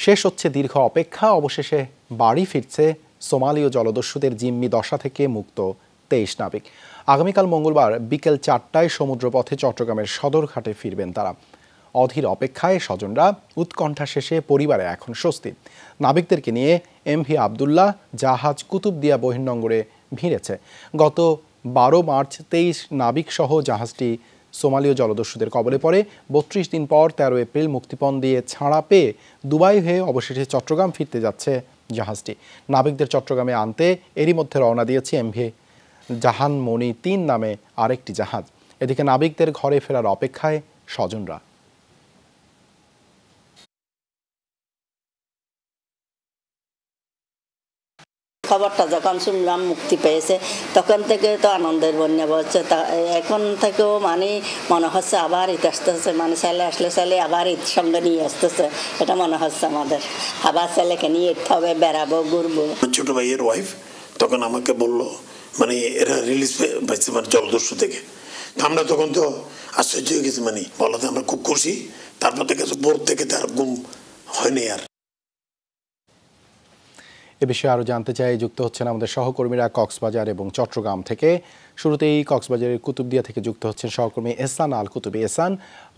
শেষ হচ্ছে দীর্ঘ অপেক্ষা, অবশেষে বাড়ি ফিরছে সোমালীয় জলদস্যুদের জিম্মি দশা থেকে মুক্ত 23 নাবিক। আগামীকাল মঙ্গলবার বিকেল 4টায় সমুদ্রপথে চট্টগ্রামের সদরঘাটে ফিরবেন তারা। অধীর অপেক্ষায় স্বজনরা, উৎকণ্ঠা শেষে পরিবারে এখন স্বস্তি। নাবিকদেরকে নিয়ে এমভি আবদুল্লাহ জাহাজ কুতুবদিয়া বহির্নোঙরে ভিড়েছে। গত 12 মার্চ 23 নাবিক সহ জাহাজটি সোমালীয় জলদস্যুদের কবলে পড়ে। 32 দিন পর 13 এপ্রিল মুক্তিপণ দিয়ে ছাড়া পেয়ে দুবাই হয়ে অবশেষে চট্টগ্রাম ফিরতে যাচ্ছে জাহাজটি। নাবিকদের চট্টগ্রামে আনতে এরই মধ্যে রওনা দিয়েছে এমভি জাহানমণি 3 নামে আরেকটি জাহাজ। এদিকে নাবিকদের ঘরে ফেরার অপেক্ষায় স্বজনরা। খবরটা যখন শুনলাম মুক্তি পেয়েছে তখন থেকে তো আনন্দের বন্যা বলছে। এখন থেকেও মনে হচ্ছে আবার ঈদ আসতেছে, ছেলে আসলে ছেলে আবার ঈদ সঙ্গে নিয়ে আসতেছে, এটা মনে হচ্ছে আমাদের আবার ছেলেকে নিয়ে ঈদ হবে, বেড়াবো, ঘুরবো। ছোট ভাইয়ের ওয়াইফ তখন আমাকে বললো এরা রিলিজ পাইছে জলদস্যু থেকে। আমরা তখন তো আশ্চর্য হয়ে গেছি, বলাতে আমরা খুব খুশি। তারপর থেকে ভোর থেকে তার ঘুম হয়নি আর। এ বিষয়ে আরও জানতে চাই, যুক্ত হচ্ছেন আমাদের সহকর্মীরা কক্সবাজার এবং চট্টগ্রাম থেকে। শুরুতেই কক্সবাজারের কুতুবদিয়া থেকে যুক্ত হচ্ছেন সহকর্মী এহসান আল কুতুবী। এহসান,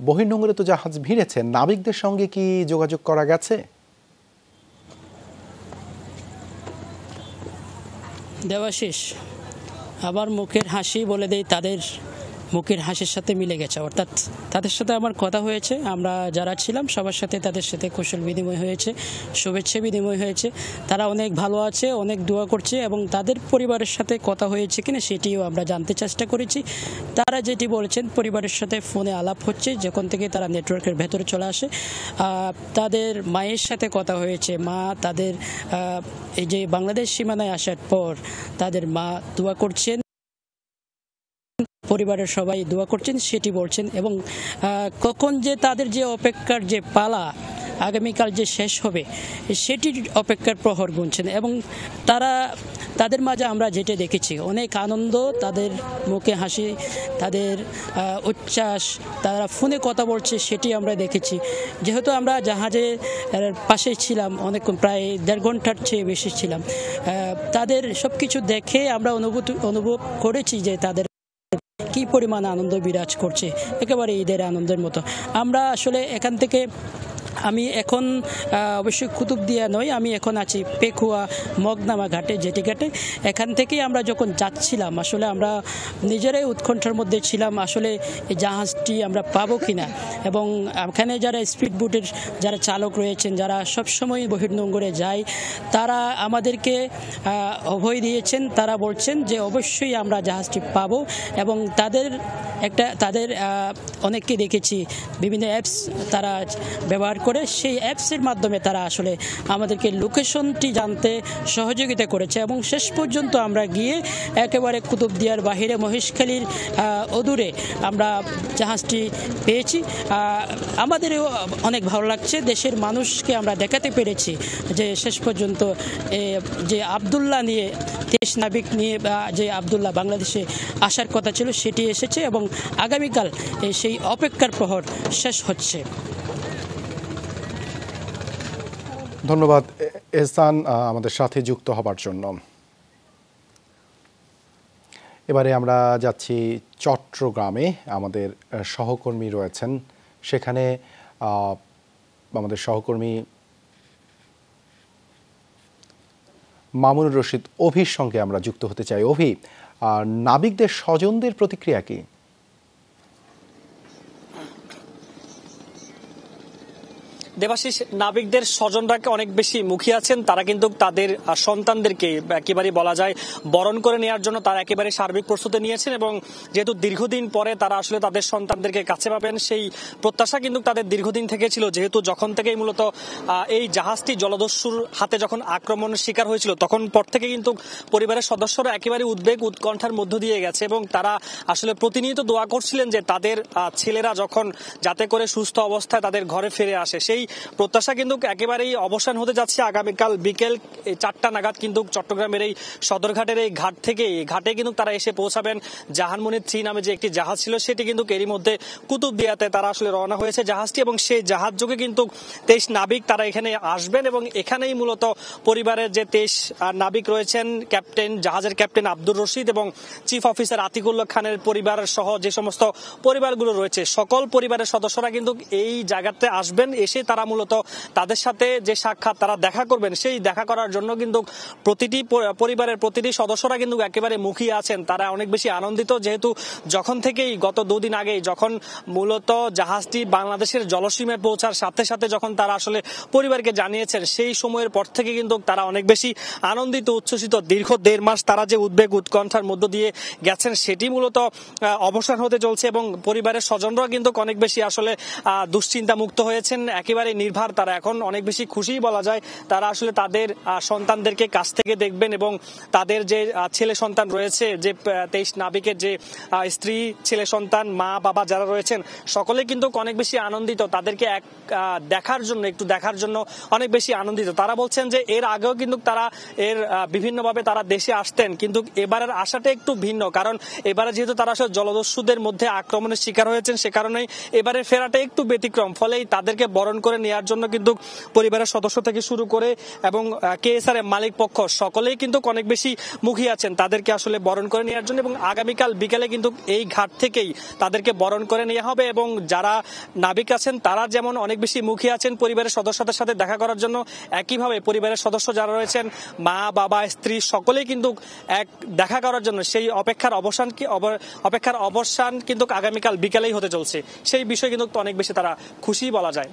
বহির্নোঙরে তো জাহাজ ভিড়েছে, নাবিকদের সঙ্গে কি যোগাযোগ করা গেছে? দেবাশিস, আবার মুখের হাসি বলে দেই, তাদের মুখের হাসির সাথে মিলে গেছে। অর্থাৎ তাদের সাথে আমার কথা হয়েছে, আমরা যারা ছিলাম সবার সাথে তাদের সাথে কুশল বিনিময় হয়েছে, শুভেচ্ছা বিনিময় হয়েছে। তারা অনেক ভালো আছে, অনেক দোয়া করছে এবং তাদের পরিবারের সাথে কথা হয়েছে কিনা সেটিও আমরা জানতে চেষ্টা করেছি। তারা যেটি বলেছেন, পরিবারের সাথে ফোনে আলাপ হচ্ছে যখন থেকে তারা নেটওয়ার্কের ভেতরে চলে আসে। তাদের মায়ের সাথে কথা হয়েছে, মা তাদের এই যে বাংলাদেশ সীমানায় আসার পর তাদের মা দোয়া করছেন, পরিবারের সবাই দোয়া করছেন সেটি বলছেন। এবং কখন যে তাদের যে অপেক্ষার যে পালা আগামীকাল যে শেষ হবে সেটির অপেক্ষার প্রহর গুনছেন। এবং তাদের মাঝে আমরা যেটা দেখেছি অনেক আনন্দ, তাদের মুখে হাসি, তাদের উচ্ছ্বাস, তারা ফোনে কথা বলছে সেটি আমরা দেখেছি। যেহেতু আমরা জাহাজের পাশে ছিলাম অনেকক্ষণ, প্রায় 1.5 ঘন্টার চেয়ে বেশি ছিলাম, তাদের সব কিছু দেখে আমরা অনুভব করেছি যে তাদের কি পরিমাণ আনন্দ বিরাজ করছে, একেবারে ঈদের আনন্দের মতো। আমরা আসলে এখান থেকে আমি এখন অবশ্যই কুতুবদিয়া নই, আমি এখন আছি পেকুয়া মগনামা ঘাটে, জেটি ঘাটে। এখান থেকেই আমরা যখন যাচ্ছিলাম আসলে আমরা নিজেরাই উৎকণ্ঠার মধ্যে ছিলাম, আসলে এই জাহাজটি আমরা পাবো কিনা। এবং এখানে যারা স্পিড বোটের যারা চালক রয়েছেন, যারা সবসময় বহির্নোঙরে যায়, তারা আমাদেরকে অভয় দিয়েছেন। তারা বলছেন যে অবশ্যই আমরা জাহাজটি পাবো। এবং তাদের অনেককে দেখেছি বিভিন্ন অ্যাপস তারা ব্যবহার করে, সেই অ্যাপসের মাধ্যমে তারা আসলে আমাদেরকে লোকেশনটি জানতে সহযোগিতা করেছে। এবং শেষ পর্যন্ত আমরা গিয়ে একেবারে কুতুবদিয়ার বাহিরে মহেশখালীর অদূরে আমরা জাহাজটি পেয়েছি। আমাদেরও অনেক ভালো লাগছে, দেশের মানুষকে আমরা দেখাতে পেরেছি যে শেষ পর্যন্ত যে আবদুল্লাহ নিয়ে 23 নাবিক নিয়ে যে আবদুল্লাহ বাংলাদেশে আসার কথা ছিল সেটি এসেছে এবং আগামীকাল সেই অপেক্ষার প্রহর শেষ হচ্ছে। ধন্যবাদ এহসান আমাদের সাথে যুক্ত হবার জন্য। এবারে আমরা যাচ্ছি চট্টগ্রামে, আমাদের সহকর্মী রয়েছেন সেখানে। আমাদের সহকর্মী মামুনুর রশিদ অভির সঙ্গে আমরা যুক্ত হতে চাই। অভি, নাবিকদের স্বজনদের প্রতিক্রিয়া কি? দেবাশিস, নাবিকদের স্বজনরাকে অনেক বেশি মুখী আছেন। তারা কিন্তু তাদের সন্তানদেরকে একেবারে বলা যায় বরণ করে নেওয়ার জন্য তারা একেবারে সার্বিক প্রস্তুতি নিয়েছেন। এবং যেহেতু দীর্ঘদিন পরে তারা আসলে তাদের সন্তানদেরকে কাছে পাবেন, সেই প্রত্যাশা কিন্তু তাদের দীর্ঘদিন থেকে ছিল। যেহেতু যখন থেকেই মূলত এই জাহাজটি জলদস্যুর হাতে যখন আক্রমণের শিকার হয়েছিল তখন পর থেকে কিন্তু পরিবারের সদস্যরা একেবারে উদ্বেগ উৎকণ্ঠার মধ্য দিয়ে গেছে এবং তারা আসলে প্রতিনিয়ত দোয়া করছিলেন যে তাদের ছেলেরা যখন যাতে করে সুস্থ অবস্থায় তাদের ঘরে ফিরে আসে। সেই প্রত্যাশা কিন্তু একেবারেই অবসান হতে যাচ্ছে। আগামীকাল বিকেল 4টা নাগাদ কিন্তু চট্টগ্রামের এই সদরঘাটের এই ঘাটে কিন্তু তারা এসে পৌঁছাবেন। জাহানমণি 3 নামে যে একটি জাহাজ ছিল সেটি কিন্তু এরই মধ্যে কুতুবদিয়াতে তারা আসলে রওনা হয়েছে জাহাজটি, এবং সেই জাহাজ যোগে কিন্তু 23 নাবিক তারা এখানে আসবেন এবং এখানেই মূলত পরিবারের যে 23 নাবিক রয়েছেন, জাহাজের ক্যাপ্টেন আব্দুর রশিদ এবং চিফ অফিসার আতিকুল্লাহ খানের পরিবার সহ যে সমস্ত পরিবারগুলো রয়েছে সকল পরিবারের সদস্যরা কিন্তু এই জায়গাতে আসবেন। এসে তারা মূলত তাদের সাথে যে সাক্ষাৎ তারা দেখা করবেন, সেই দেখা করার জন্য কিন্তু প্রতিটি পরিবারের প্রতিটি সদস্যরা কিন্তু একেবারে মুখিয়ে আছেন। তারা অনেক বেশি আনন্দিত, যেহেতু যখন থেকেই গত 2 দিন আগেই যখন মূলত জাহাজটি বাংলাদেশের জলসীমায় পৌঁছার সাথে সাথে যখন তারা আসলে পরিবারকে জানিয়েছেন, সেই সময়ের পর থেকে কিন্তু তারা অনেক বেশি আনন্দিত, উচ্ছ্বসিত। দীর্ঘ 1.5 মাস তারা যে উদ্বেগ উৎকণ্ঠার মধ্য দিয়ে গেছেন সেটি মূলত অবসান হতে চলছে এবং পরিবারের স্বজনরা কিন্তু অনেক বেশি আসলে দুশ্চিন্তা মুক্ত হয়েছেন, একেবারে নির্ভার। তারা এখন অনেক বেশি খুশি বলা যায়। তারা আসলে তাদের সন্তানদেরকে কাছ থেকে দেখবেন এবং তাদের যে ছেলে সন্তান রয়েছে, যে 23 নাবিকের যে স্ত্রী, ছেলে সন্তান, মা বাবা যারা রয়েছেন সকলে কিন্তু অনেক বেশি আনন্দিত। তাদেরকে একটু দেখার জন্য অনেক বেশি আনন্দিত। তারা বলছেন যে এর আগেও কিন্তু তারা বিভিন্নভাবে তারা দেশে আসতেন, কিন্তু এবারের আশাটা একটু ভিন্ন, কারণ এবারে যেহেতু তারা আসলে জলদস্যুদের মধ্যে আক্রমণের শিকার হয়েছেন, সে কারণেই এবারে ফেরাটা একটু ব্যতিক্রম। ফলে তাদেরকে বরণ করে নেওয়ার জন্য কিন্তু পরিবারের সদস্য থেকে শুরু করে এবং কেএসআর মালিক পক্ষ সকলেই কিন্তু অনেক বেশি মুখিয়ে আছেন তাদেরকে আসলে বরণ করে নেওয়ার জন্য। এবং আগামীকাল বিকেলে কিন্তু এই ঘাট থেকেই তাদেরকে বরণ করে নেওয়া হবে এবং যারা নাবিক আছেন তারা যেমন অনেক বেশি মুখিয়ে আছেন পরিবারের সদস্যদের সাথে দেখা করার জন্য, একইভাবে পরিবারের সদস্য যারা রয়েছেন, মা বাবা স্ত্রী সকলেই কিন্তু দেখা করার জন্য সেই অপেক্ষার অবসান কিন্তু আগামীকাল বিকেলেই হতে চলছে। সেই বিষয়ে কিন্তু অনেক বেশি তারা খুশি বলা যায়।